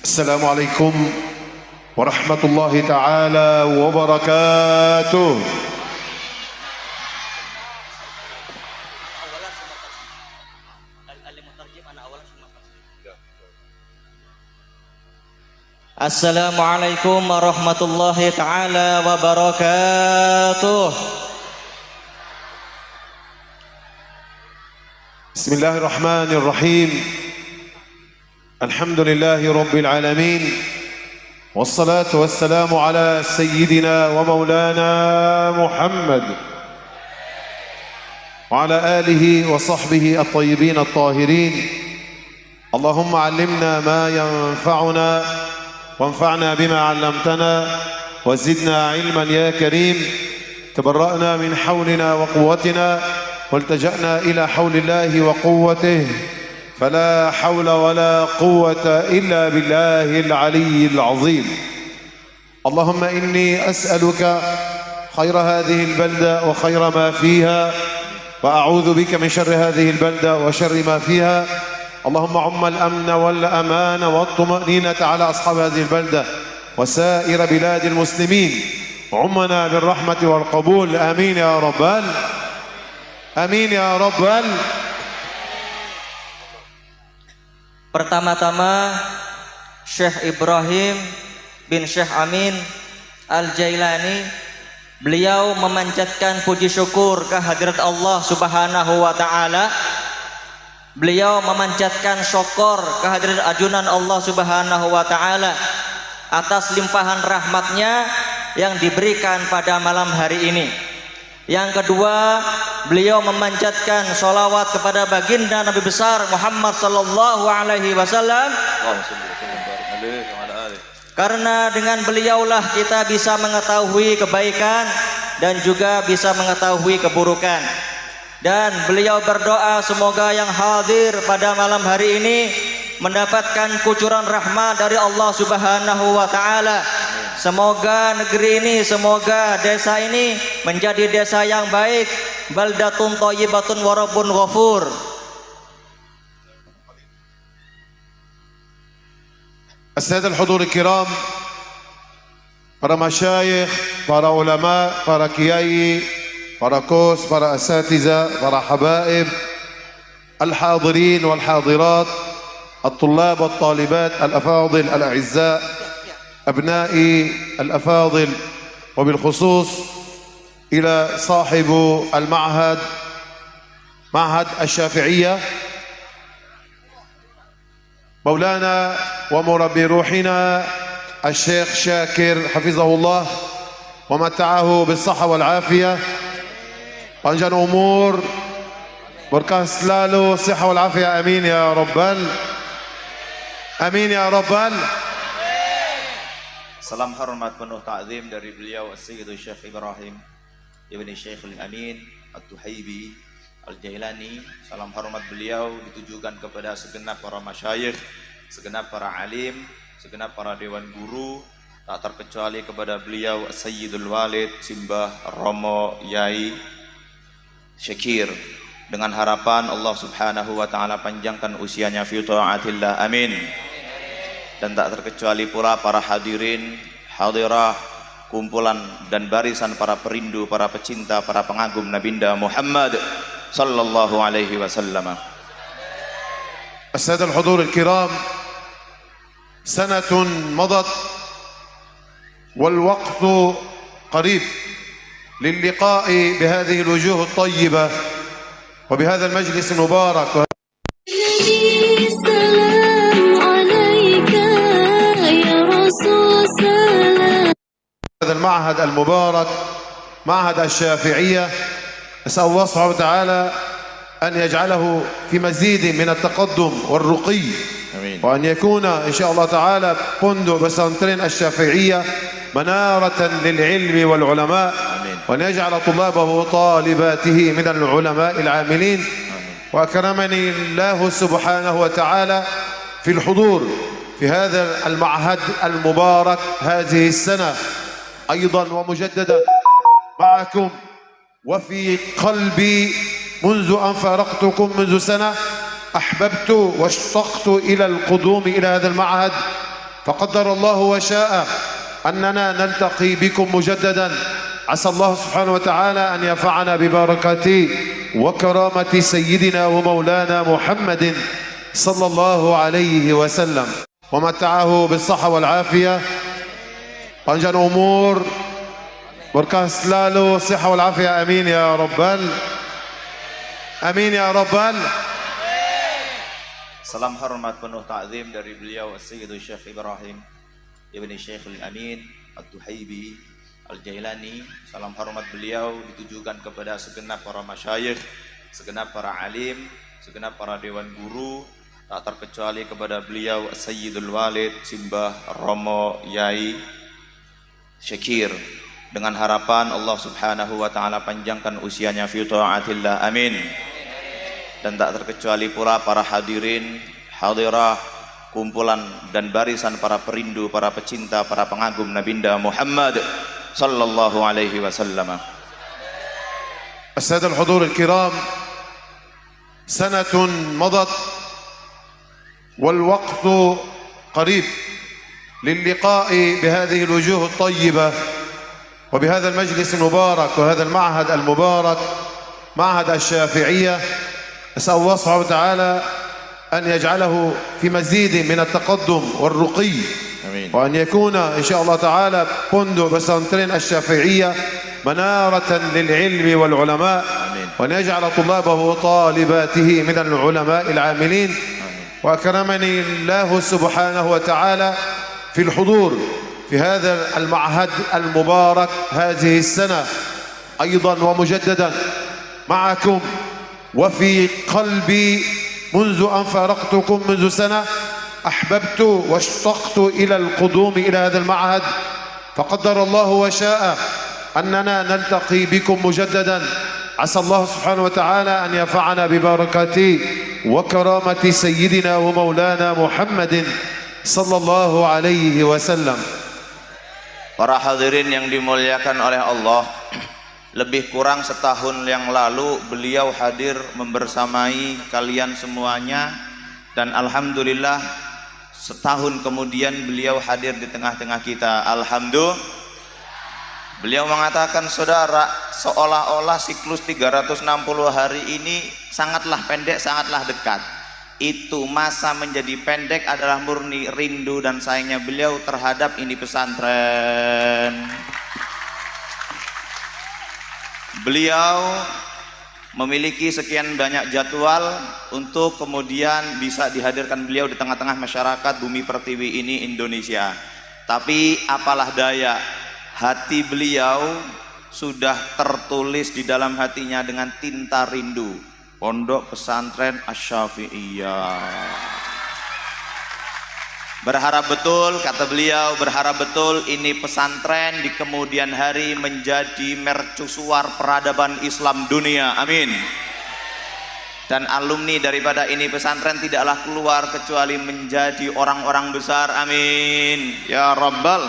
السلام عليكم ورحمة الله تعالى وبركاته. Assalamualaikum warahmatullahi ta'ala wabarakatuh. Bismillahirrahmanirrahim. Alhamdulillahi Rabbil Alamin. Wassalatu wassalamu ala Sayyidina wa Maulana Muhammad wa ala alihi wa sahbihi at-tayyibin at-tahirin. Allahumma allimna ma yanfa'una وانفعنا بما علمتنا وزدنا علما يا كريم. تبرأنا من حولنا وقوتنا والتجأنا إلى حول الله وقوته، فلا حول ولا قوة إلا بالله العلي العظيم. اللهم إني أسألك خير هذه البلدة وخير ما فيها، وأعوذ بك من شر هذه البلدة وشر ما فيها. اللهم عم الأمن والأمان والطمأنينة على أصحاب هذه البلدة وسائر بلاد المسلمين، عمنا بالرحمة والقبول. آمين يا رب آمين يا رب. Pertama-tama Syekh Ibrahim bin Syekh Amin Al-Jailani, beliau memanjatkan puji syukur kehadirat Allah Subhanahu wa Ta'ala. Beliau memanjatkan syukur kehadiran ajunan Allah Subhanahu wa Ta'ala atas limpahan rahmatnya yang diberikan pada malam hari ini. Yang kedua, beliau memanjatkan sholawat kepada baginda Nabi besar Muhammad sallallahu alaihi wasallam, karena dengan beliaulah kita bisa mengetahui kebaikan dan juga bisa mengetahui keburukan. Dan beliau berdoa semoga yang hadir pada malam hari ini mendapatkan kucuran rahmat dari Allah Subhanahu wa Ta'ala. Semoga negeri ini, semoga desa ini menjadi desa yang baik, baldatun thayyibatun wa rabbun ghafur. السادة الحضور الكرام، para masyayikh, para ulama, para kiai, para kos, para asatiza, para habaib, al-hadirin wal-hadirat, al-tullab wal-talibat, al-afadil, al-a'izza, abnai al-afadil, وبالخصوص إلى صاحب المعهد، معهد الشافعية، مولانا ومربي روحنا الشيخ شاكر حفظه الله ومتعه بالصحة والعافية. Panjang umur, berkah selalu, siha wal afiyah. Amin ya rabbal. Amin ya rabbal. Salam hormat penuh ta'zim dari beliau As-Sayyidu Syekh Ibrahim Ibni Syekh Al-Amin At-Tuhaibi Al-Jailani. Salam hormat beliau ditujukan kepada segenap para masyayikh, segenap para alim, segenap para dewan guru, tak terkecuali kepada beliau As-Sayyidul Walid Simbah Romo Yai Syakir, dengan harapan Allah Subhanahu wa Ta'ala panjangkan usianya fi ta'atillah. Amin. Dan tak terkecuali pula para hadirin, hadirah, kumpulan dan barisan para perindu, para pecinta, para pengagum Nabinda Muhammad sallallahu alaihi wasallam. السادة الحضور الكرام، سنة مضت والوقت قريب للقاء بهذه الوجوه الطيبة وبهذا المجلس المبارك. السلام عليك يا رسول سلام. هذا المعهد المبارك، معهد الشافعية، نسأل الله سبحانه وتعالى أن يجعله في مزيد من التقدم والرقي، وأن يكون إن شاء الله تعالى فندق بسنترين الشافعية منارة للعلم والعلماء، وأن يجعل طلابه وطالباته من العلماء العاملين. وأكرمني الله سبحانه وتعالى في الحضور في هذا المعهد المبارك هذه السنة أيضا ومجددا معكم، وفي قلبي منذ أن فارقتكم منذ سنة أحببت واشتقت إلى القدوم إلى هذا المعهد فقدر الله وشاء أننا نلتقي بكم مجددا. عسى الله سبحانه وتعالى أن ينفعنا ببركة وكرامة سيدنا ومولانا محمد صلى الله عليه وسلم ومتعه بالصحة والعافية. Panjang umur, berkah selalu, siha wal afiyah. Amin ya rabbal. Amin ya rabbal. Salam hormat penuh ta'zim dari beliau Sayyidul Syekh Ibrahim Ibni Syekh Al-Amin At-Tuhaibi Al-Jailani. Salam hormat beliau ditujukan kepada segenap para masyayikh, segenap para alim, segenap para dewan guru, tak terkecuali kepada beliau Sayyidul Walid Simbah Romo Yai Syakir, dengan harapan Allah Subhanahu wa taala panjangkan usianya fi taatillah. Amin. Dan tak terkecuali pula para hadirin, hadirah, kumpulan dan barisan para perindu, para pecinta, para pengagum Nabinda Muhammad sallallahu alaihi wasallam. السادة الحضور الكرام، سنة مضت والوقت قريب للقاء بهذه الوجوه الطيبة وبهذا المجلس المبارك وهذا المعهد المبارك، معهد الشافعية. أسأل الله سبحانه وتعالى أن يجعله في مزيد من التقدم والرقي، آمين. وأن يكون إن شاء الله تعالى فندق بسنترين الشافعية منارة للعلم والعلماء، آمين. وأن يجعل طلابه وطالباته من العلماء العاملين. وأكرمني الله سبحانه وتعالى في الحضور في هذا المعهد المبارك هذه السنة أيضا ومجددا معكم، وفي قلبي منذ أن فارقتكم منذ سنة أحببت واشتقت إلى القدوم إلى هذا المعهد، فقدر الله وشاء أننا نلتقي بكم مجددا. عسى الله سبحانه وتعالى أن ينفعنا ببركة وكرامة سيدنا ومولانا محمد sallallahu alaihi wasallam. Para hadirin yang dimuliakan oleh Allah, lebih kurang setahun yang lalu beliau hadir membersamai kalian semuanya, dan alhamdulillah setahun kemudian beliau hadir di tengah-tengah kita. Alhamdulillah. Beliau mengatakan, saudara, seolah-olah siklus 360 hari ini sangatlah pendek, sangatlah dekat. Itu masa menjadi pendek adalah murni rindu dan sayangnya beliau terhadap ini pesantren. Beliau memiliki sekian banyak jadwal untuk kemudian bisa dihadirkan beliau di tengah-tengah masyarakat bumi pertiwi ini Indonesia. Tapi apalah daya, hati beliau sudah tertulis di dalam hatinya dengan tinta rindu. Pondok Pesantren Asy-Syafi'iyah. Berharap betul, kata beliau, berharap betul ini pesantren di kemudian hari menjadi mercusuar peradaban Islam dunia. Amin. Dan alumni daripada ini pesantren tidaklah keluar kecuali menjadi orang-orang besar. Amin ya rabbal.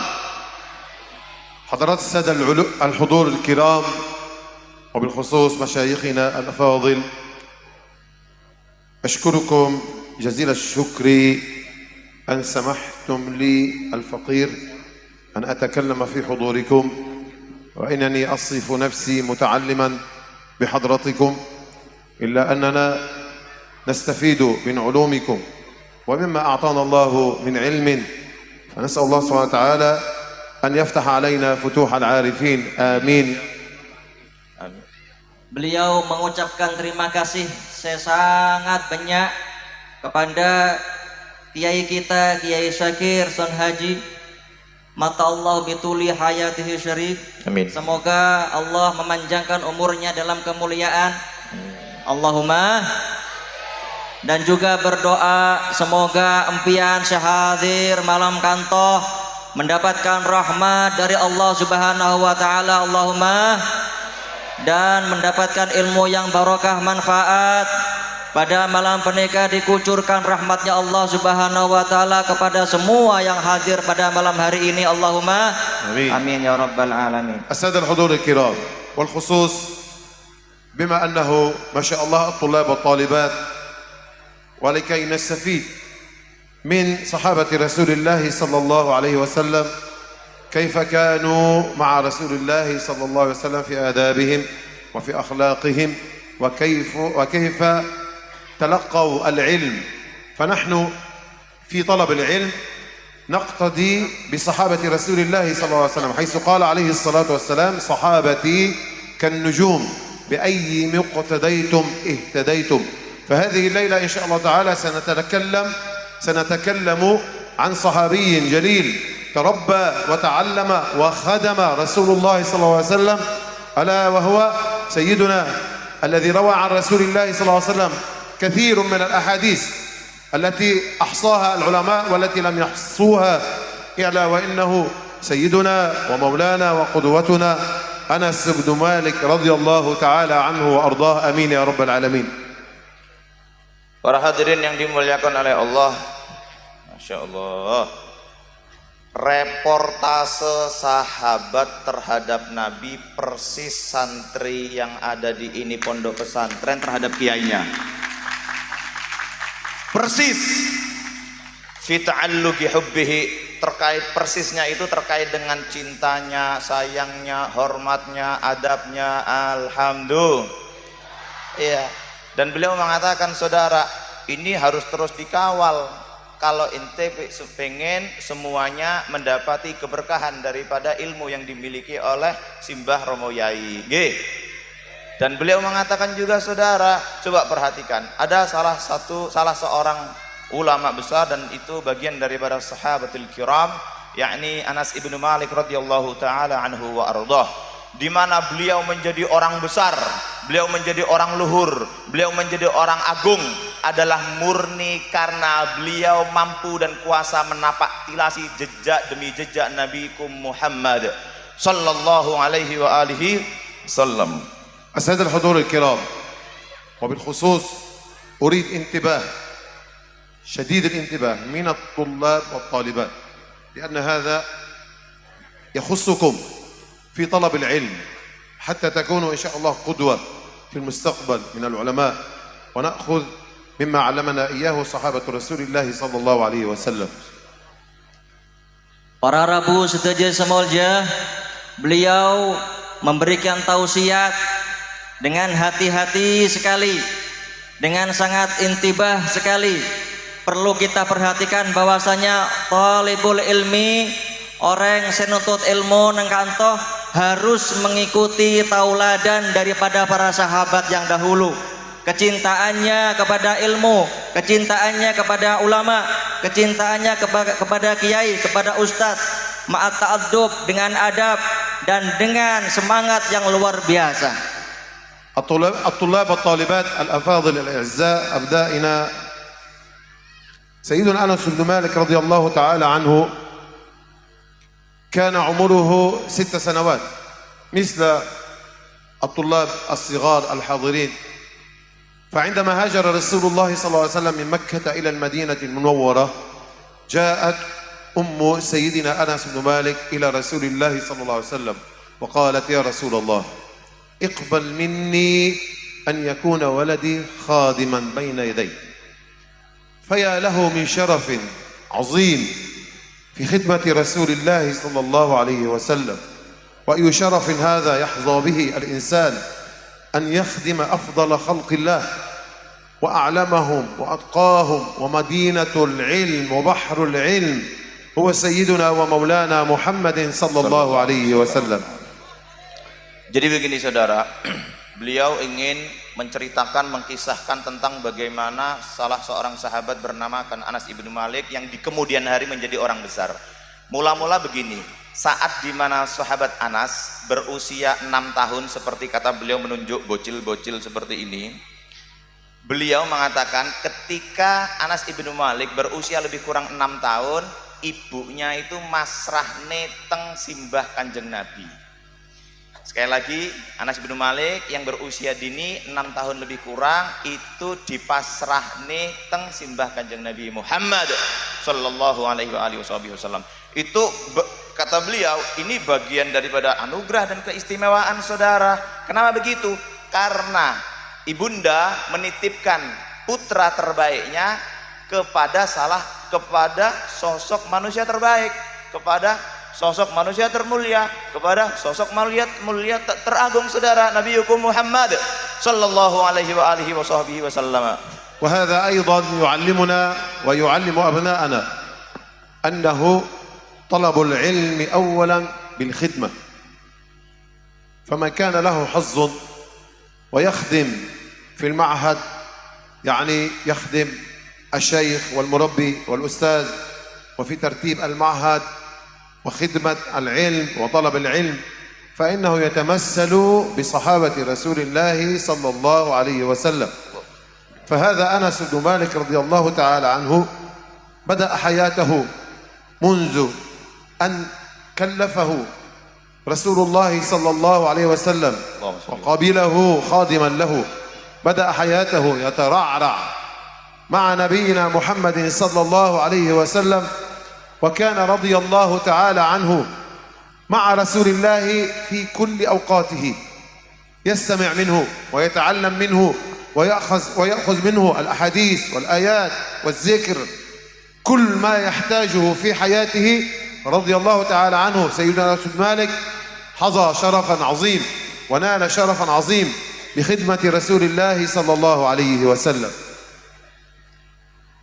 حضرات السادة الحضور الكرام وبالخصوص مشايخنا الأفاضل، أشكركم جزيل الشكر أن سمحتم لي الفقير أن أتكلم في حضوركم، وإنني أصف نفسي متعلما بحضرتكم، إلا أننا نستفيد من علومكم ومما أعطانا الله من علم، فنسأل الله سبحانه وتعالى أن يفتح علينا فتوح العارفين. آمين. Beliau mengucapkan terima kasih sangat banyak kepada kiai kita, Kiai Syakir Son Haji, mata Allah bituli hayatihi syarif. Amin. Semoga Allah memanjangkan umurnya dalam kemuliaan. Allahumma. Dan juga berdoa semoga empian syahadir malam kantoh mendapatkan rahmat dari Allah Subhanahu wa taala. Allahumma. Dan mendapatkan ilmu yang barokah manfaat. Pada malam pernikahan dikucurkan rahmatnya Allah Subhanahu wa taala kepada semua yang hadir pada malam hari ini. Allahumma amin. Amin ya rabbal alamin. السادة الحضور الكرام والخصوص بما أنه ما شاء الله الطلاب والطالبات، ولكي نستفيد من صحابة رسول الله صلى الله عليه وسلم كيف كانوا مع رسول الله صلى الله عليه وسلم في آدابهم وفي أخلاقهم وكيف تلقوا العلم. فنحن في طلب العلم نقتدي بصحابة رسول الله صلى الله عليه وسلم، حيث قال عليه الصلاة والسلام: صحابتي كالنجوم بأي اقتديتم اهتديتم. فهذه الليلة إن شاء الله تعالى سنتكلم عن صحابي جليل تربى وتعلم وخدم رسول الله صلى الله عليه وسلم، ألا وهو سيدنا الذي روى عن رسول الله صلى الله عليه وسلم كثير من الأحاديث التي أحصاها العلماء والتي لم يحصوها، إلا وإنه سيدنا ومولانا وقدوتنا أنس بن مالك رضي الله تعالى عنه وأرضاه. آمين يا رب العالمين. Para hadirin yang dimuliakan oleh Allah, Masya Allah, reportase sahabat terhadap Nabi persis santri yang ada di ini pondok pesantren terhadap kiainya. Persis fi ta'alluqi hubbihi, terkait persisnya itu terkait dengan cintanya, sayangnya, hormatnya, adabnya. Alhamdulillah. Iya. Dan beliau mengatakan, saudara, ini harus terus dikawal. Kalau ente pengen semuanya mendapati keberkahan daripada ilmu yang dimiliki oleh Simbah Romo Yai. Dan beliau mengatakan juga, saudara, coba perhatikan, ada salah seorang ulama besar, dan itu bagian daripada sahabatul kiram, yakni Anas ibnu Malik radhiyallahu taala anhu wa ardhah, di mana beliau menjadi orang besar, beliau menjadi orang luhur, beliau menjadi orang agung adalah murni karena beliau mampu dan kuasa menapak tilasi jejak demi jejak Nabikum Muhammad sallallahu alaihi wa alihi wasallam. السادة الحضور الكرام، وبالخصوص أريد انتباه شديد الانتباه من الطلاب والطالبات، لأن هذا يخصكم في طلب العلم حتى تكونوا إن شاء الله قدوة في المستقبل من العلماء، ونأخذ مما علمنا إياه صحابة رسول الله صلى الله عليه وسلم. Para Rabu setuju semolja, beliau memberikan tausiat dengan hati-hati sekali, dengan sangat intibah sekali. Perlu kita perhatikan bahwasanya talibul ilmi, orang yang senuntut ilmu nang kantoh, harus mengikuti tauladan daripada para sahabat yang dahulu. Kecintaannya kepada ilmu, kecintaannya kepada ulama, kecintaannya kepada kiai, kepada ustadz, ma'at ta'addub, dengan adab dan dengan semangat yang luar biasa. الطلاب والطالبات الأفاضل الأعزاء، أبنائنا سيدنا أنس بن مالك رضي الله تعالى عنه كان عمره 6 سنوات مثل الطلاب الصغار الحاضرين. فعندما هاجر رسول الله صلى الله عليه وسلم من مكة إلى المدينة المنورة، جاءت أم سيدنا أنس بن مالك إلى رسول الله صلى الله عليه وسلم وقالت: يا رسول الله، اقبل مني أن يكون ولدي خادما بين يدي. فيا له من شرف عظيم في خدمة رسول الله صلى الله عليه وسلم، وأي شرف هذا يحظى به الإنسان أن يخدم أفضل خلق الله وأعلمهم وأتقاهم ومدينة العلم وبحر العلم هو سيدنا ومولانا محمد صلى الله عليه وسلم. Jadi begini saudara, beliau ingin menceritakan, mengkisahkan tentang bagaimana salah seorang sahabat bernama Anas ibnu Malik yang di kemudian hari menjadi orang besar. Mula-mula begini, saat dimana sahabat Anas berusia 6 tahun, seperti kata beliau menunjuk bocil-bocil seperti ini, beliau mengatakan ketika Anas ibnu Malik berusia lebih kurang 6 tahun, ibunya itu masrahne teng simbah Kanjeng Nabi. Sekali lagi, Anas bin Malik yang berusia dini 6 tahun lebih kurang itu dipasrahne teng simbah Kanjeng Nabi Muhammad sallallahu alaihi wasallam. Itu kata beliau, ini bagian daripada anugerah dan keistimewaan saudara. Kenapa begitu? Karena ibunda menitipkan putra terbaiknya kepada salah kepada sosok manusia terbaik, kepada sosok manusia termulia, kepada sosok mulia teragung saudara Nabi Muhammad sallallahu alaihi wa alihi wasallam. وهذا أيضا يعلمنا ويعلم أبناءنا أنه طلب العلم أولا بالخدمة، فمن كان له حظ ويخدم في المعهد، يعني يخدم الشيخ والمربي والأستاذ وفي ترتيب المعهد وخدمة العلم وطلب العلم، فإنه يتمثل بصحابة رسول الله صلى الله عليه وسلم. فهذا أنس بن مالك رضي الله تعالى عنه بدأ حياته منذ أن كلفه رسول الله صلى الله عليه وسلم وقبله خادما له، بدأ حياته يترعرع مع نبينا محمد صلى الله عليه وسلم، وكان رضي الله تعالى عنه مع رسول الله في كل أوقاته، يستمع منه ويتعلم منه ويأخذ منه الأحاديث والآيات والذكر، كل ما يحتاجه في حياته رضي الله تعالى عنه. سيدنا أنس بن مالك حظى شرفا عظيم ونال شرفا عظيم بخدمة رسول الله صلى الله عليه وسلم.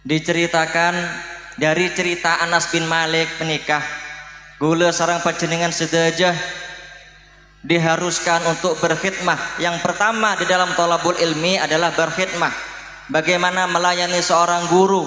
Diceritakan dari cerita Anas bin Malik menikah, gula sarang panjenengan sedajah diharuskan untuk berkhidmah. Yang pertama di dalam thalabul ilmi adalah berkhidmah. Bagaimana melayani seorang guru,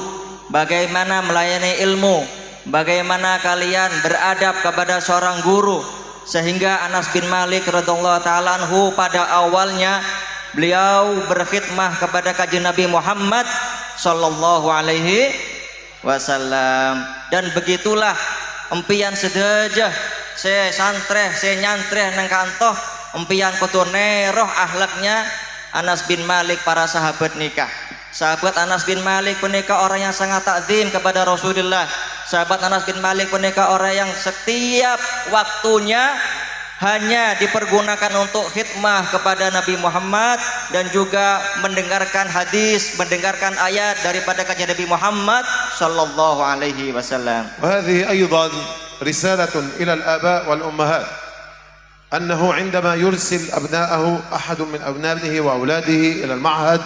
bagaimana melayani ilmu, bagaimana kalian beradab kepada seorang guru. Sehingga Anas bin Malik radhiyallahu taala anhu pada awalnya beliau berkhidmah kepada kanjeng Nabi Muhammad sallallahu alaihi wasallam. Dan begitulah empian sedajah saya santreh, saya nyantreh nang kantoh empian kudu neroh akhlaknya Anas bin Malik para sahabat nikah. Sahabat Anas bin Malik punika orang yang sangat takzim kepada Rasulullah. Sahabat Anas bin Malik punika orang yang setiap waktunya hanya dipergunakan untuk khidmah kepada Nabi Muhammad dan juga mendengarkan hadis, mendengarkan ayat daripada kanjeng Nabi Muhammad sallallahu alaihi wasallam. وهذه أيضا رسالة إلى الآباء والأمهات أنه عندما يرسل أبناءه أحد من أبنائه وأولاده إلى المعهد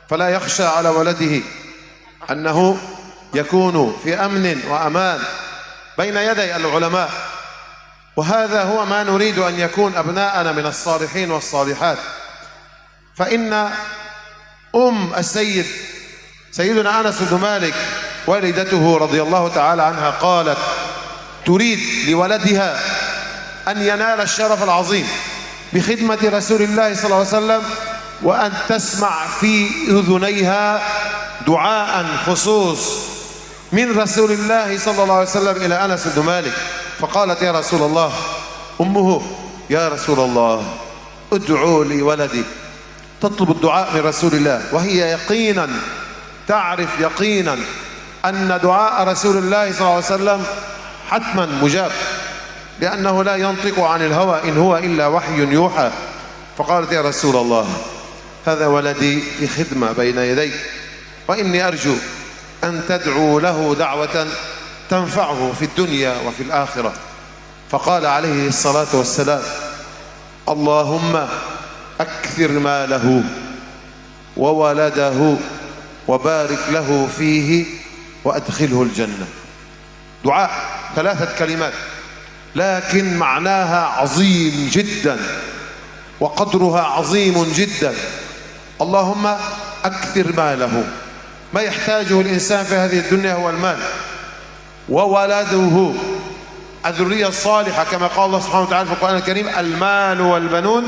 فلا يخشى على ولده أنه يكون في أمن وأمان بين يدي العلماء، وهذا هو ما نريد أن يكون أبناءنا من الصالحين والصالحات. فإن السيد سيدنا أنس بن مالك والدته رضي الله تعالى عنها قالت تريد لولدها أن ينال الشرف العظيم بخدمة رسول الله صلى الله عليه وسلم، وأن تسمع في أذنيها دعاء خصوص من رسول الله صلى الله عليه وسلم إلى أنس بن مالك. فقالت يا رسول الله أمه يا رسول الله ادعوا لي ولدي، تطلب الدعاء من رسول الله، وهي يقينا تعرف يقينا أن دعاء رسول الله صلى الله عليه وسلم حتما مجاب، لأنه لا ينطق عن الهوى إن هو إلا وحي يوحى. فقالت يا رسول الله هذا ولدي في خدمة بين يديك، وإني أرجو أن تدعو له دعوة تنفعه في الدنيا وفي الآخرة. فقال عليه الصلاة والسلام اللهم أكثر ماله وولده وبارك له فيه وأدخله الجنة. دعاء 3 كلمات لكن معناها عظيم جدا وقدرها عظيم جدا. اللهم أكثر ماله، ما يحتاجه الإنسان في هذه الدنيا هو المال، وولده الذرية الصالحة كما قال الله سبحانه وتعالى في القرآن الكريم المال والبنون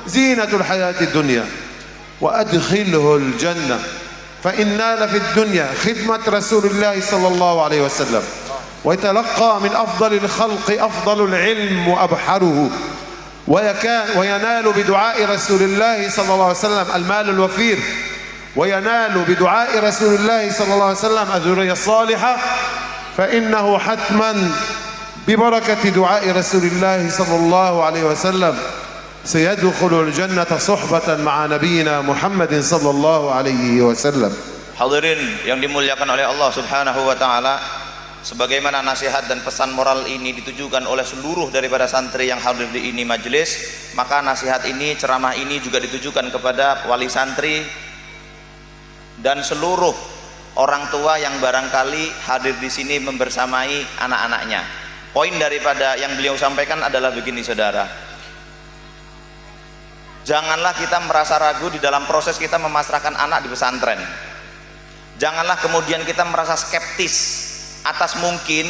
زينة الحياة الدنيا، وأدخله الجنة. فإن نال في الدنيا خدمة رسول الله صلى الله عليه وسلم ويتلقى من أفضل الخلق أفضل العلم وأبحره، وينال بدعاء رسول الله صلى الله عليه وسلم المال الوفير، وينال بدعاء رسول الله صلى الله عليه وسلم الذرية الصالحة، فإنه حتما ببركة دعاء رسول الله صلى الله عليه وسلم سيدخل الجنة صحبة مع نبينا محمد صلى الله عليه وسلم. Hadirin yang dimuliakan oleh Allah Subhanahu wa taala, sebagaimana nasihat dan pesan moral ini ditujukan oleh seluruh daripada santri yang hadir di ini majelis, maka nasihat ini, ceramah ini juga ditujukan kepada wali santri dan seluruh orang tua yang barangkali hadir di sini membersamai anak-anaknya. Poin daripada yang beliau sampaikan adalah begini saudara, janganlah kita merasa ragu di dalam proses kita memasrahkan anak di pesantren. Janganlah kemudian kita merasa skeptis atas mungkin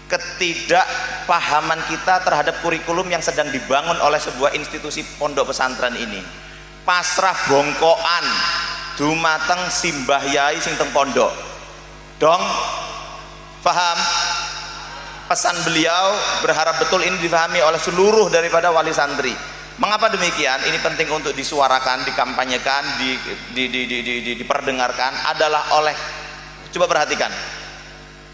ketidakpahaman kita terhadap kurikulum yang sedang dibangun oleh sebuah institusi pondok pesantren ini. Pasrah bongkoan dumateng simbah yai sing teng pondok. Dong, paham? Pesan beliau berharap betul ini difahami oleh seluruh daripada wali santri. Mengapa demikian? Ini penting untuk disuarakan, dikampanyekan, diperdengarkan adalah oleh, coba perhatikan,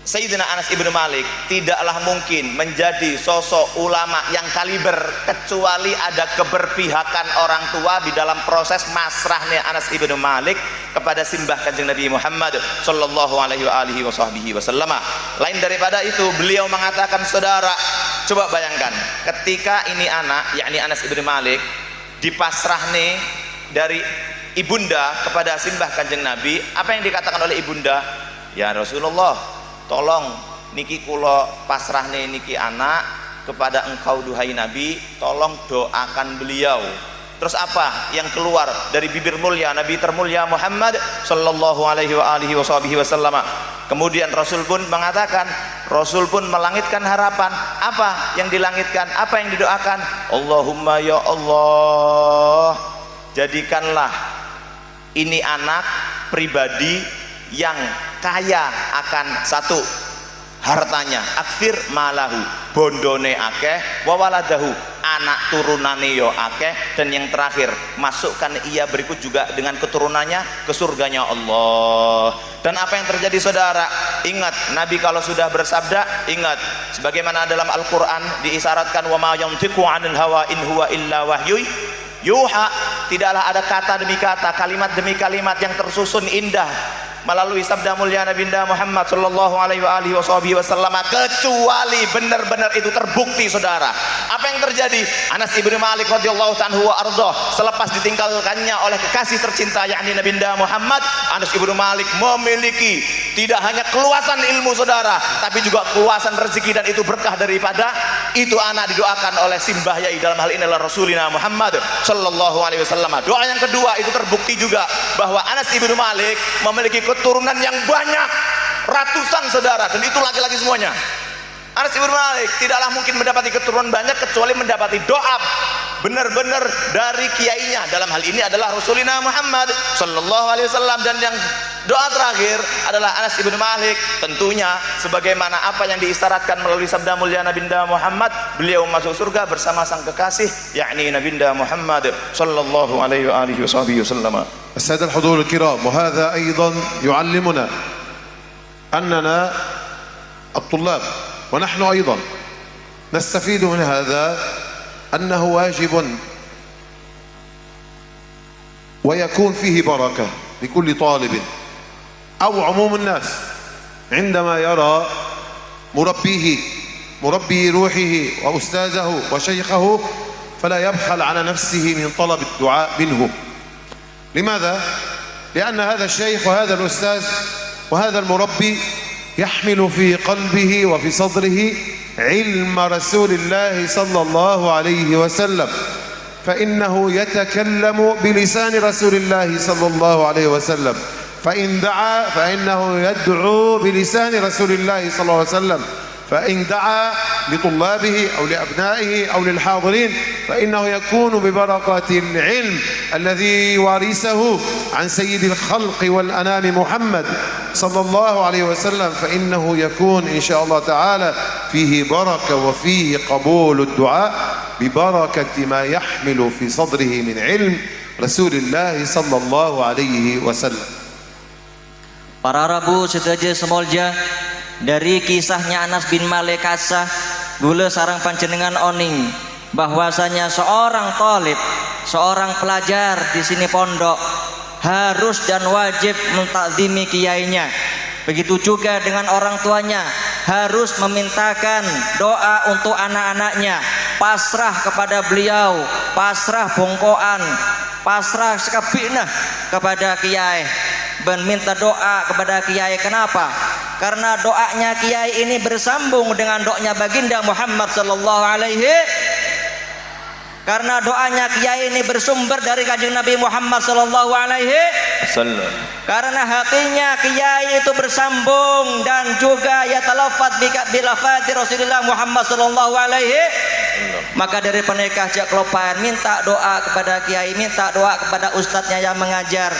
Sayyidina Anas ibnu Malik tidaklah mungkin menjadi sosok ulama yang kaliber kecuali ada keberpihakan orang tua di dalam proses masrahnya Anas ibnu Malik kepada simbah Kanjeng Nabi Muhammad sallallahu alaihi wasallam. Lain daripada itu, beliau mengatakan, saudara, coba bayangkan ketika ini anak, yakni Anas ibnu Malik, dipasrahne dari ibunda kepada simbah Kanjeng Nabi, apa yang dikatakan oleh ibunda? Ya Rasulullah, tolong niki kula pasrahne niki anak kepada engkau duhai Nabi, tolong doakan beliau. Terus apa yang keluar dari bibir mulia Nabi termulia Muhammad sallallahu alaihi wasallam? Kemudian Rasul pun mengatakan, Rasul pun melangitkan harapan. Apa yang dilangitkan? Apa yang didoakan? Allahumma ya Allah, jadikanlah ini anak pribadi yang kaya akan satu, hartanya, akfir malahu, bondone akeh, wawaladahu, anak turunane yo akeh, dan yang terakhir, masukkan ia berikut juga dengan keturunannya ke surganya Allah. Dan apa yang terjadi saudara? Ingat, Nabi kalau sudah bersabda, ingat, sebagaimana dalam Al-Quran diisyaratkan, wa ma yantiqu 'anil hawa in huwa illa wahyu yuha, tidaklah ada kata demi kata, kalimat demi kalimat yang tersusun indah melalui sabda mulia Nabi Muhammad sallallahu alaihi wasallam, kecuali benar-benar itu terbukti saudara. Apa yang terjadi? Anas ibnu Malik radhiyallahu anhu wa ardhah, selepas ditinggalkannya oleh kekasih tercinta yakni Nabi Muhammad, Anas ibnu Malik memiliki tidak hanya keluasan ilmu saudara, tapi juga keluasan rezeki, dan itu berkah daripada itu anak didoakan oleh simbah yai, dalam hal ini adalah Rasulina Muhammad sallallahu alaihi wasallam. Doa yang kedua itu terbukti juga bahwa Anas ibnu Malik memiliki keturunan yang banyak, ratusan saudara, dan itu laki-laki semuanya. Anas ibnu Malik tidaklah mungkin mendapati keturunan banyak kecuali mendapati doa benar-benar dari kiainya, dalam hal ini adalah Rasulina Muhammad sallallahu alaihi wasallam. Dan yang doa terakhir adalah Anas ibnu Malik, tentunya sebagaimana apa yang diisyaratkan melalui sabda mulia Nabi Muhammad, beliau masuk surga bersama sang kekasih yakni Nabi Muhammad sallallahu alaihi wasallam. السادة الحضور الكرام، وهذا أيضا يعلمنا أننا الطلاب ونحن أيضا نستفيد من هذا أنه واجب ويكون فيه بركة لكل طالب أو عموم الناس عندما يرى مربي روحه وأستاذه وشيخه فلا يبخل على نفسه من طلب الدعاء منه. لماذا؟ لأن هذا الشيخ وهذا الأستاذ وهذا المربي يحمل في قلبه وفي صدره علم رسول الله صلى الله عليه وسلم، فإنه يتكلم بلسان رسول الله صلى الله عليه وسلم، فإن دعا فإنه يدعو بلسان رسول الله صلى الله عليه وسلم، فإن دعا لطلابه أو لأبنائه أو للحاضرين فإنه يكون ببركة العلم الذي ورثه عن سيد الخلق والأنام محمد صلى الله عليه وسلم، فإنه يكون إن شاء الله تعالى فيه بركة وفيه قبول الدعاء ببركة ما يحمل في صدره من علم رسول الله صلى الله عليه وسلم. Para Rabu sedaja semolja, dari kisahnya Anas bin Malik kasah gula sarang panjenengan oning bahwasanya seorang talib, seorang pelajar di sini pondok harus dan wajib mentakzimi kiainya. Begitu juga dengan orang tuanya, harus memintakan doa untuk anak-anaknya, pasrah kepada beliau, pasrah bongkoan, pasrah sekabinah kepada kiai, dan minta doa kepada kiai. Kenapa? Karena doanya kiai ini bersambung dengan doanya baginda Muhammad sallallahu alaihi. Karena doanya kiai ini bersumber dari kanjeng Nabi Muhammad sallallahu alaihi wasallam. Karena hatinya kiai itu bersambung dan juga ya talafat bilafati Rasulullah Muhammad sallallahu alaihi. Maka dari penikah jak kelopayan minta doa kepada kiai, minta doa kepada ustadznya yang mengajar,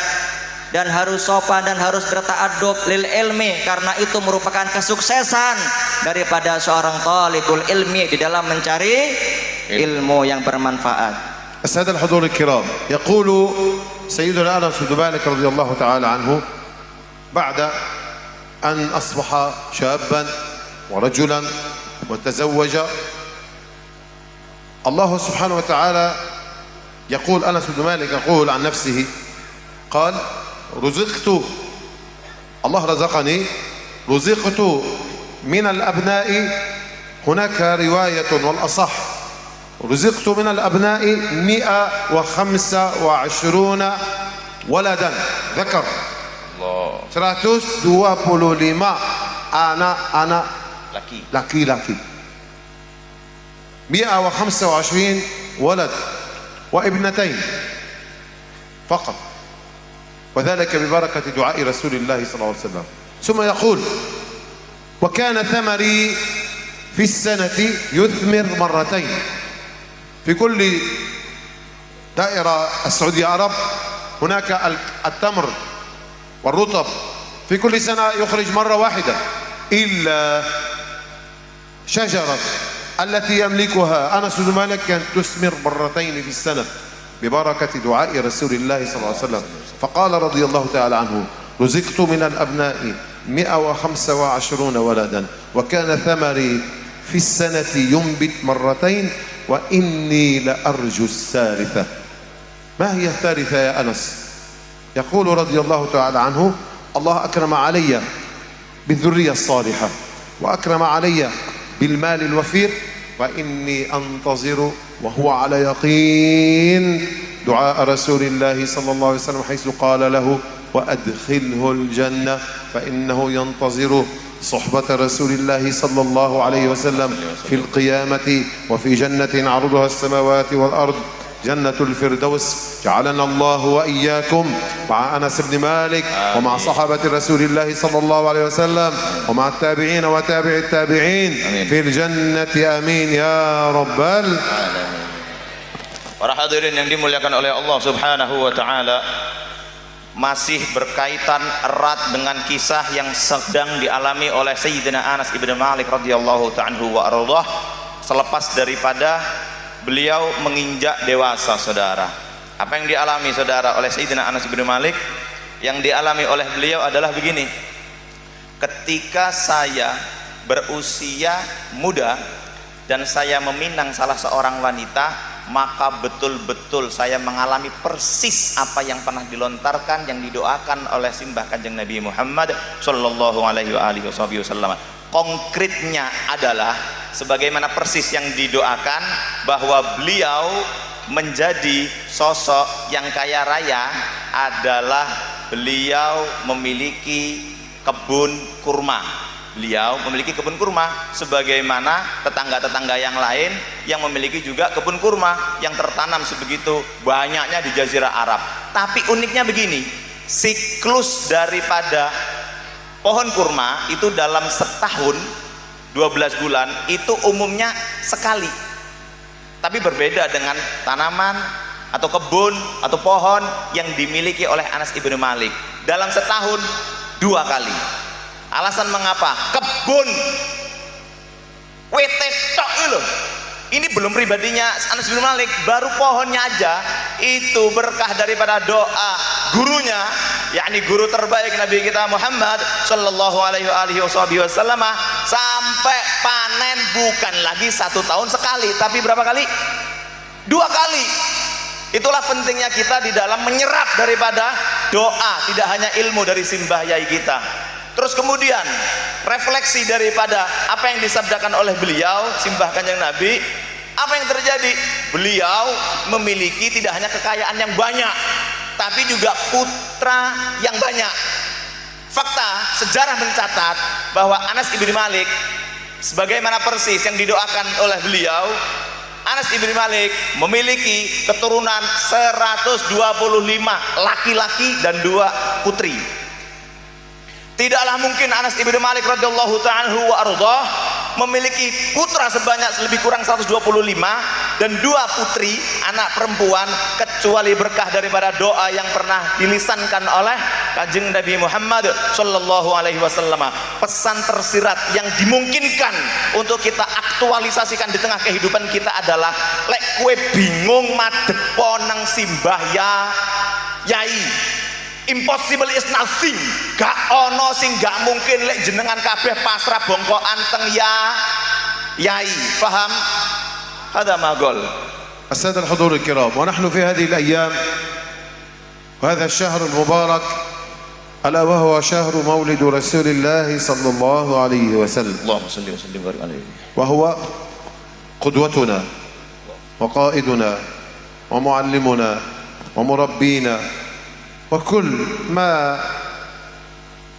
dan harus sopan dan harus berta'adub lil ilmi, karena itu merupakan kesuksesan daripada seorang talibul ilmi di dalam mencari ilmu yang bermanfaat. السادة الحضور الكرام، يقول سيدنا أنس بن مالك رضي الله تعالى عنه بعد أن أصبح شابا ورجلا وتزوج، الله سبحانه وتعالى يقول، أنس بن مالك يقول عن نفسه قال: رزقت، الله رزقني، رزقت من الأبناء، هناك رواية والأصح رزقت من الأبناء 125 ولدا ذكر. 125 anak-anak laki-laki. 125 ولد وابنتين فقط، وذلك ببركة دعاء رسول الله صلى الله عليه وسلم. ثم يقول: وكان ثمري في السنة يثمر مرتين. في كل دائرة السعودية عرب هناك التمر والرطب في كل سنة يخرج مرة واحدة، إلا شجرة التي يملكها أنس بن مالك كانت تثمر مرتين في السنة ببركة دعاء رسول الله صلى الله عليه وسلم. فقال رضي الله تعالى عنه: رزقت من الأبناء 125 ولدا، وكان ثمري في السنة ينبت مرتين، وإني لأرجو الثالثة. ما هي الثالثة يا أنس؟ يقول رضي الله تعالى عنه: الله أكرم علي بالذرية الصالحة، وأكرم علي بالمال الوفير، وإني أنتظر وهو على يقين دعاء رسول الله صلى الله عليه وسلم، حيث قال له: وأدخله الجنة فإنه ينتظر صحبة رسول الله صلى الله عليه وسلم في القيامة وفي جنة عرضها السماوات والأرض، جنة الفردوس. جعلنا الله وإياكم مع أنس بن مالك ومع صحابة رسول الله صلى الله عليه وسلم ومع التابعين وتابع التابعين في الجنة. آمين يا رب العالمين. Para hadirin yang dimuliakan oleh Allah Subhanahu wa taala, masih berkaitan erat dengan kisah yang sedang dialami oleh Sayyidina Anas ibn Malik radhiyallahu ta'ala wa ardhah selepas daripada beliau menginjak dewasa. Saudara, apa yang dialami saudara oleh Sayyidina Anas ibn Malik, yang dialami oleh beliau adalah begini: ketika saya berusia muda dan saya meminang salah seorang wanita, maka betul-betul saya mengalami persis apa yang pernah dilontarkan, yang didoakan oleh simbah kanjeng Nabi Muhammad sallallahu alaihi wasallam. Konkretnya adalah sebagaimana persis yang didoakan, bahwa beliau menjadi sosok yang kaya raya adalah beliau memiliki kebun kurma. Beliau memiliki kebun kurma sebagaimana tetangga-tetangga yang lain yang memiliki juga kebun kurma yang tertanam sebegitu banyaknya di Jazirah Arab. Tapi uniknya begini, siklus daripada pohon kurma itu dalam setahun 12 bulan itu umumnya sekali. Tapi berbeda dengan tanaman atau kebun atau pohon yang dimiliki oleh Anas ibn Malik, dalam setahun 2 kali. Alasan mengapa? Kebun WT tok loh. Ini belum pribadinya Anas bin Malik, baru pohonnya aja itu berkah daripada doa gurunya, yakni guru terbaik Nabi kita Muhammad sallallahu alaihi wasallam, sampai panen bukan lagi 1 tahun sekali, tapi berapa kali? 2 kali. Itulah pentingnya kita di dalam menyerap daripada doa, tidak hanya ilmu dari simbah yai kita. Terus kemudian refleksi daripada apa yang disabdakan oleh beliau, simbah Kanjeng Nabi. Apa yang terjadi? Beliau memiliki tidak hanya kekayaan yang banyak, tapi juga putra yang banyak. Fakta sejarah mencatat bahwa Anas ibn Malik, sebagaimana persis yang didoakan oleh beliau, Anas ibn Malik memiliki keturunan 125 laki-laki dan 2 putri. Tidaklah mungkin Anas ibn Malik radhiyallahu ta'ala wa ardhah memiliki putra sebanyak lebih kurang 125 dan 2 putri anak perempuan, kecuali berkah daripada doa yang pernah dilisankan oleh Kanjeng Nabi Muhammad sallallahu alaihi wasallam. Pesan tersirat yang dimungkinkan untuk kita aktualisasikan di tengah kehidupan kita adalah lek kue bingung madhep nang simbah yai, impossible is nothing. Gak ono sing gak mungkin lek jenengan kabeh pasrah bongkokan teng yai. Paham? Hada magol. السادة الحضور الكرام، ونحن في هذه الأيام وهذا الشهر المبارك ألا وهو شهر مولد رسول الله صلى الله عليه وسلم، اللهم صل وسلم وبارك عليه، وهو قدوتنا وقائدنا ومعلمنا ومربينا وكل ما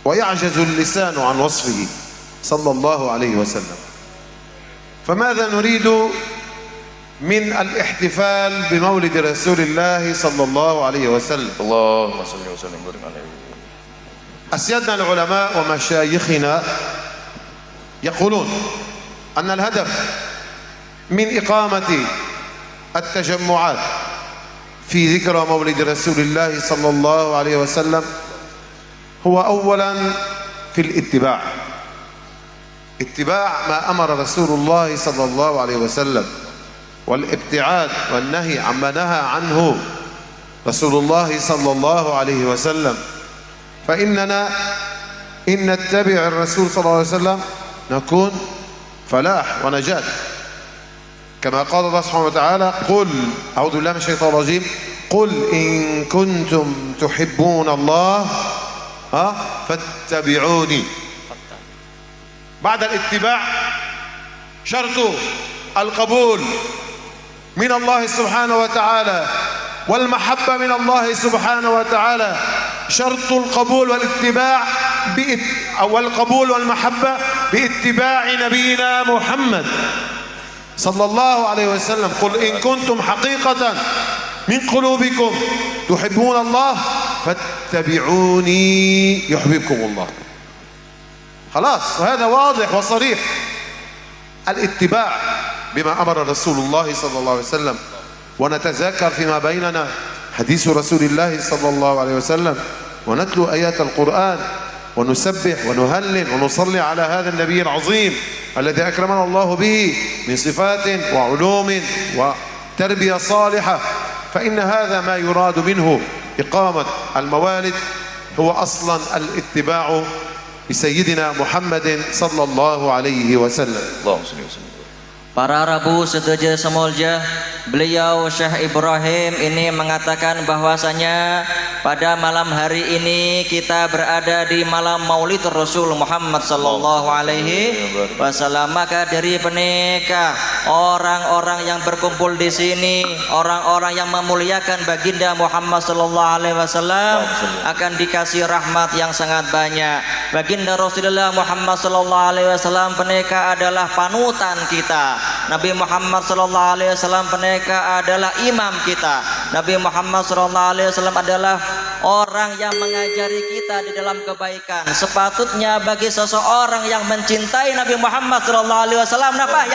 ويعجز اللسان عن وصفه صلى الله عليه وسلم. فماذا نريد من الاحتفال بمولد رسول الله صلى الله عليه وسلم؟ اللهم صل وسلم وبارك عليه. أسيادنا العلماء ومشايخنا يقولون أن الهدف من إقامة التجمعات في ذكرى مولد رسول الله صلى الله عليه وسلم هو أولا في الاتباع، اتباع ما أمر رسول الله صلى الله عليه وسلم، والابتعاد والنهي عما نهى عنه رسول الله صلى الله عليه وسلم. فإننا إن نتبع الرسول صلى الله عليه وسلم نكون فلاح ونجاة، كما قال الله سبحانه وتعالى: قل أعوذ بالله من الشيطان الرجيم قل إن كنتم تحبون الله فاتبعوني. بعد الاتباع شرط القبول من الله سبحانه وتعالى والمحبة من الله سبحانه وتعالى. شرط القبول والاتباع والقبول والمحبة باتباع نبينا محمد صلى الله عليه وسلم. قل إن كنتم حقيقة من قلوبكم تحبون الله فاتبعوني يحببكم الله. خلاص، وهذا واضح وصريح. الاتباع بما أمر رسول الله صلى الله عليه وسلم، ونتذاكر فيما بيننا حديث رسول الله صلى الله عليه وسلم، ونتلو آيات القرآن، ونسبح ونهلل ونصلي على هذا النبي العظيم الذي أكرمنا الله به من صفات وعلوم وتربية صالحة. فإن هذا ما يراد منه إقامة الموالد، هو أصلا الاتباع بسيدنا محمد صلى الله عليه وسلم. اللهم صل وسلم. Para Rabu setuju semolja, beliau Syekh Ibrahim ini mengatakan bahwasanya pada malam hari ini kita berada di malam Maulid Rasul Muhammad sallallahu alaihi wasallam. Maka dari peneka orang-orang yang berkumpul di sini, orang-orang yang memuliakan baginda Muhammad sallallahu alaihi wasallam akan dikasih rahmat yang sangat banyak. Baginda Rasulullah Muhammad sallallahu alaihi wasallam peneka adalah panutan kita. Nabi Muhammad sallallahu alaihi wasallam peneka adalah imam kita. Nabi Muhammad sallallahu alaihi wasallam adalah orang yang mengajari kita di dalam kebaikan. Sepatutnya bagi seseorang yang mencintai Nabi Muhammad sallallahu alaihi wasallam apa?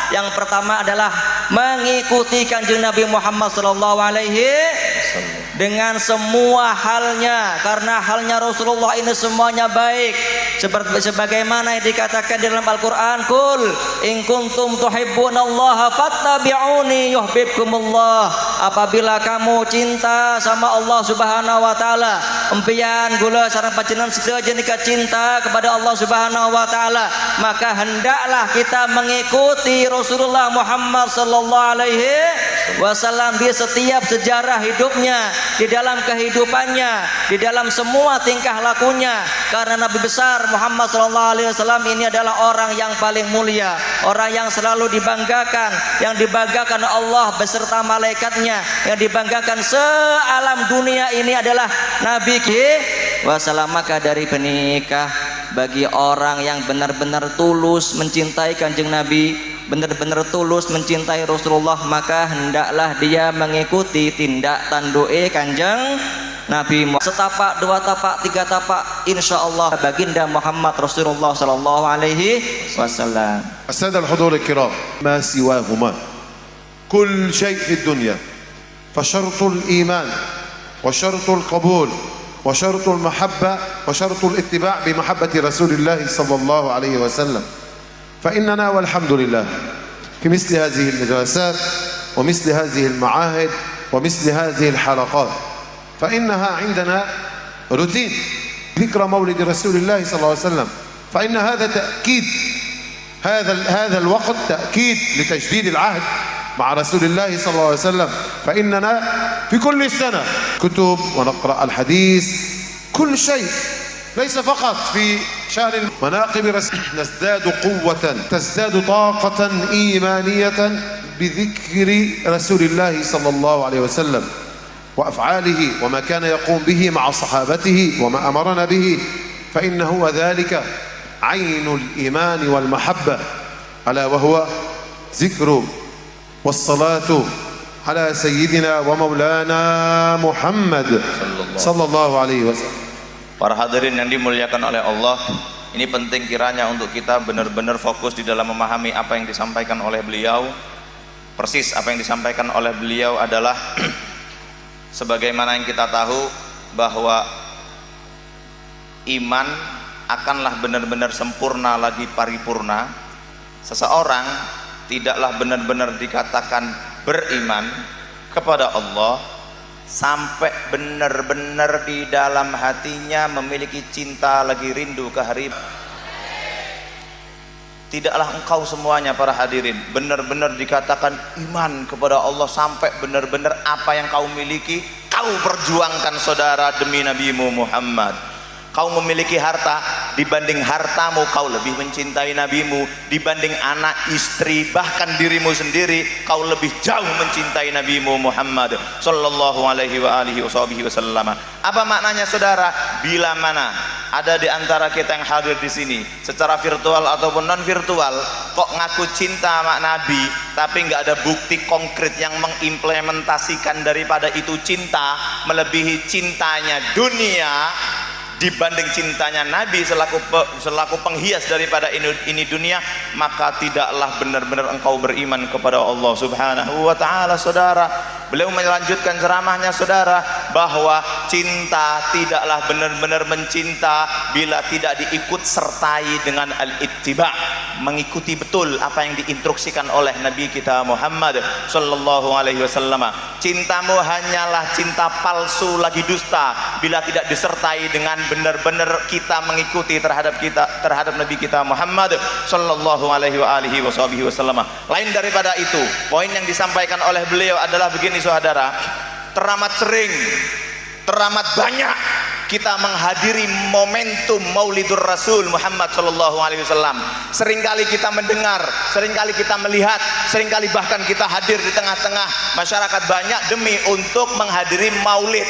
Yang pertama adalah mengikuti Kanjeng Nabi Muhammad sallallahu alaihi dengan semua halnya, karena halnya Rasulullah ini semuanya baik. Sebagaimana yang dikatakan di dalam Al-Quran, Qul in kuntum tuhibbunallaha fattabi'uni yuhibbukumullah. Apabila kamu cinta sama Allah Subhanahu wa taala, empian gula sareng panjenengan sedaya nika cinta kepada Allah Subhanahu wa taala, maka hendaklah kita mengikuti Rasulullah Muhammad sallallahu alaihi wasallam di setiap sejarah hidupnya, di dalam kehidupannya, di dalam semua tingkah lakunya. Karena Nabi besar Muhammad sallallahu alaihi wasallam ini adalah orang yang paling mulia, orang yang selalu dibanggakan, yang dibanggakan Allah beserta malaikatnya, yang dibanggakan sealam dunia ini adalah Nabi wasallam. Maka dari penikah, bagi orang yang benar-benar tulus mencintai Kanjeng Nabi, benar-benar tulus mencintai Rasulullah, maka hendaklah dia mengikuti tindak tanduke Kanjeng Nabi. Setapak, dua tapak, tiga tapak, insya Allah baginda Muhammad Rasulullah sallallahu alaihi wasallam. السادة الحضور الكرام، ما سواهما كل شيء في الدنيا فشرط الإيمان وشرط القبول وشرط المحبة وشرط الاتباع بمحبة رسول الله صلى الله عليه وسلم. فإننا والحمد لله في مثل هذه الجلسات ومثل هذه المعاهد ومثل هذه الحلقات فإنها عندنا روتين ذكرى مولد رسول الله صلى الله عليه وسلم. فإن هذا تأكيد، هذا الوقت تأكيد لتجديد العهد مع رسول الله صلى الله عليه وسلم. فإننا في كل سنة كتب ونقرأ الحديث، كل شيء، ليس فقط في شهر مناقب رسول، نزداد قوة، تزداد طاقة إيمانية بذكر رسول الله صلى الله عليه وسلم وأفعاله وما كان يقوم به مع صحابته وما أمرنا به. فإنه ذلك عين الإيمان والمحبة، ألا وهو ذكر والصلاة على سيدنا ومولانا محمد صلى الله عليه وسلم. Para hadirin yang dimuliakan oleh Allah, ini penting kiranya untuk kita benar-benar fokus di dalam memahami apa yang disampaikan oleh beliau. Persis apa yang disampaikan oleh beliau adalah sebagaimana yang kita tahu bahwa iman akanlah benar-benar sempurna lagi paripurna. Seseorang tidaklah benar-benar dikatakan beriman kepada Allah sampai benar-benar di dalam hatinya memiliki cinta lagi rindu ke hari. Tidaklah engkau semuanya para hadirin benar-benar dikatakan iman kepada Allah sampai benar-benar apa yang kau miliki kau perjuangkan saudara demi Nabimu Muhammad. Kau memiliki harta, dibanding hartamu kau lebih mencintai nabimu, dibanding anak, istri, bahkan dirimu sendiri kau lebih jauh mencintai nabimu Muhammad sallallahu alaihi wa alihi wasallam. Apa maknanya saudara? Bila mana ada di antara kita yang hadir di sini secara virtual ataupun non virtual kok ngaku cinta sama nabi tapi nggak ada bukti konkret yang mengimplementasikan daripada itu cinta melebihi cintanya dunia dibanding cintanya Nabi selaku penghias daripada ini dunia, maka tidaklah benar-benar engkau beriman kepada Allah Subhanahu wa taala saudara. Beliau melanjutkan ceramahnya saudara bahwa cinta tidaklah benar-benar mencinta bila tidak diikut sertai dengan al-ittiba, mengikuti betul apa yang diinstruksikan oleh Nabi kita Muhammad sallallahu alaihi wasallam. Cintamu hanyalah cinta palsu lagi dusta bila tidak disertai dengan benar-benar kita mengikuti terhadap Nabi kita Muhammad sallallahu alaihi wa alihi wasallam. Lain daripada itu, poin yang disampaikan oleh beliau adalah begini saudara, teramat sering, teramat banyak kita menghadiri momentum Maulidur Rasul Muhammad sallallahu alaihi wasallam. Seringkali kita mendengar, seringkali kita melihat, seringkali bahkan kita hadir di tengah-tengah masyarakat banyak demi untuk menghadiri Maulid.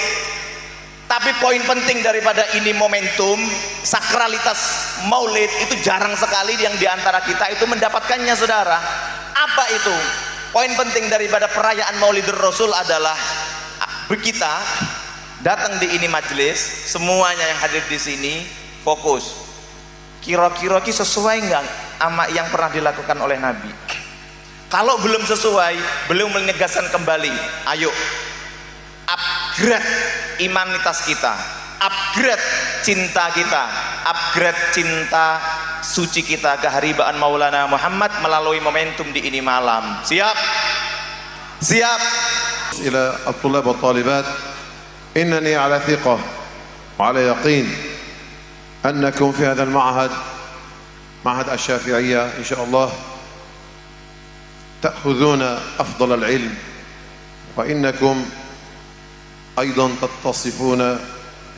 Tapi poin penting daripada ini momentum, sakralitas Maulid itu jarang sekali yang diantara kita itu mendapatkannya saudara. Apa itu? Poin penting daripada perayaan Maulidur Rasul adalah kita datang di ini majelis, semuanya yang hadir di sini fokus. Kira-kira sesuai enggak sama yang pernah dilakukan oleh Nabi? Kalau belum sesuai, beliau menegaskan kembali, ayo upgrade imanitas kita, upgrade cinta kita, upgrade cinta suci kita keharibaan Maulana Muhammad melalui momentum di ini malam. Siap? Siap. إلى الطلاب والطالبات إنني على ثقة وعلى يقين أنكم في هذا المعهد معهد الشافعية إن شاء الله تأخذون أفضل العلم وإنكم أيضا تتصفون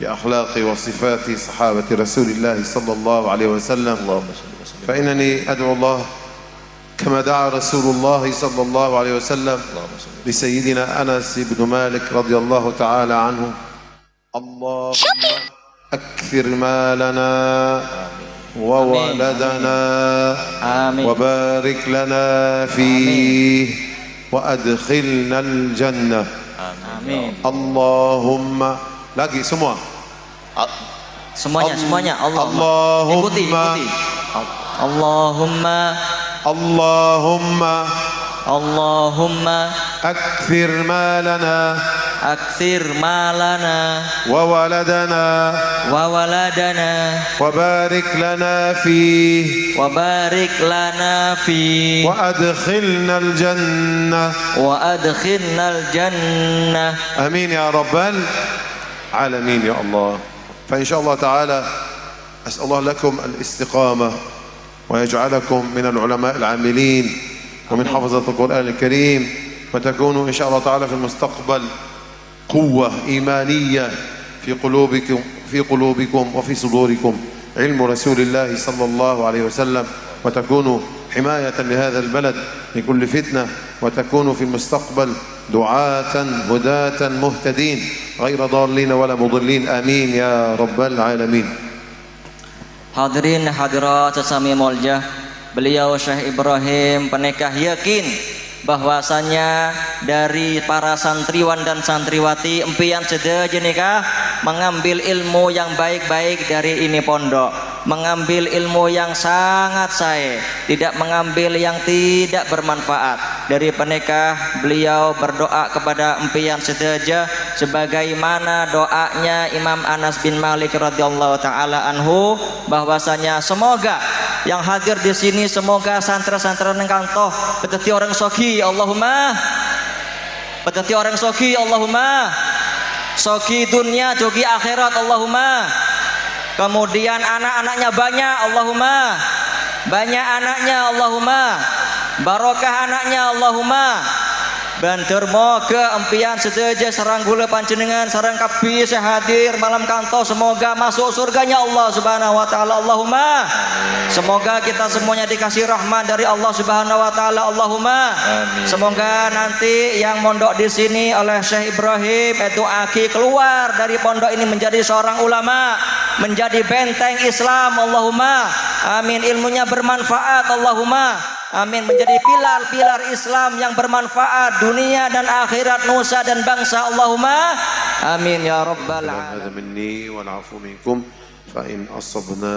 بأخلاق وصفات صحابة رسول الله صلى الله عليه وسلم. فإنني أدعو الله كما دعا رسول الله صلى الله عليه وسلم لسيدنا أنس بن مالك رضي الله تعالى عنه: اللهم أكثر مالنا وولدنا وبارك لنا فيه وأدخلنا الجنة. اللهم lagi semua semuanya Allahumma ikuti Allahumma akthir malana wa waladana wa barik lana fihi wa adkhilna al-jannah. Amin ya rabbal alamin ya Allah. فإن شاء الله تعالى أسأل الله لكم الاستقامة ويجعلكم من العلماء العاملين ومن حفظة القرآن الكريم، وتكونوا إن شاء الله تعالى في المستقبل قوة إيمانية في قلوبكم وفي صدوركم علم رسول الله صلى الله عليه وسلم، وتكونوا حماية لهذا البلد من كل فتنة، وتكونوا في المستقبل دعاة هداة مهتدين غير ضالين ولا مضلين. آمين يا رب العالمين. Hadirin hadirat sesami mulia, beliau Syekh Ibrahim Penekah yakin bahwasanya dari para santriwan dan santriwati empian sedaya nikah mengambil ilmu yang baik-baik dari ini pondok, mengambil ilmu yang sangat saya, tidak mengambil yang tidak bermanfaat. Dari penekah beliau berdoa kepada empian sedaya sebagaimana doanya Imam Anas bin Malik radhiyallahu taala anhu, bahwasanya semoga yang hadir di sini semoga santri-santri nengkang toh peteti orang soki Allahumma, peteti orang soki Allahumma, soki dunia jogi akhirat Allahumma, kemudian anak-anaknya banyak Allahumma, banyak anaknya Allahumma, barokah anaknya Allahumma. Bantur moga empian sedaja sarang gula panjenengan sarang kapi sehadir malam kanto semoga masuk surganya Allah Subhanahu wa taala Allahumma. Semoga kita semuanya dikasih rahmat dari Allah Subhanahu wa taala Allahumma. Semoga nanti yang mondok di sini oleh Syekh Ibrahim itu aki keluar dari pondok ini menjadi seorang ulama, menjadi benteng Islam Allahumma. Amin. Ilmunya bermanfaat Allahumma. Amin. Menjadi pilar-pilar Islam yang bermanfaat dunia dan akhirat, nusa dan bangsa Allahumma. Amin ya rabbal alamin. هذا مني والعفو منكم، فإن أصبنا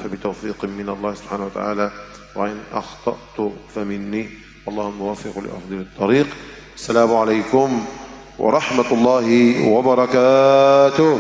فبتوفيق من الله سبحانه وتعالى، وإن أخطأت فمني، والله موفق لأفضل الطريق. السلام عليكم ورحمة الله وبركاته.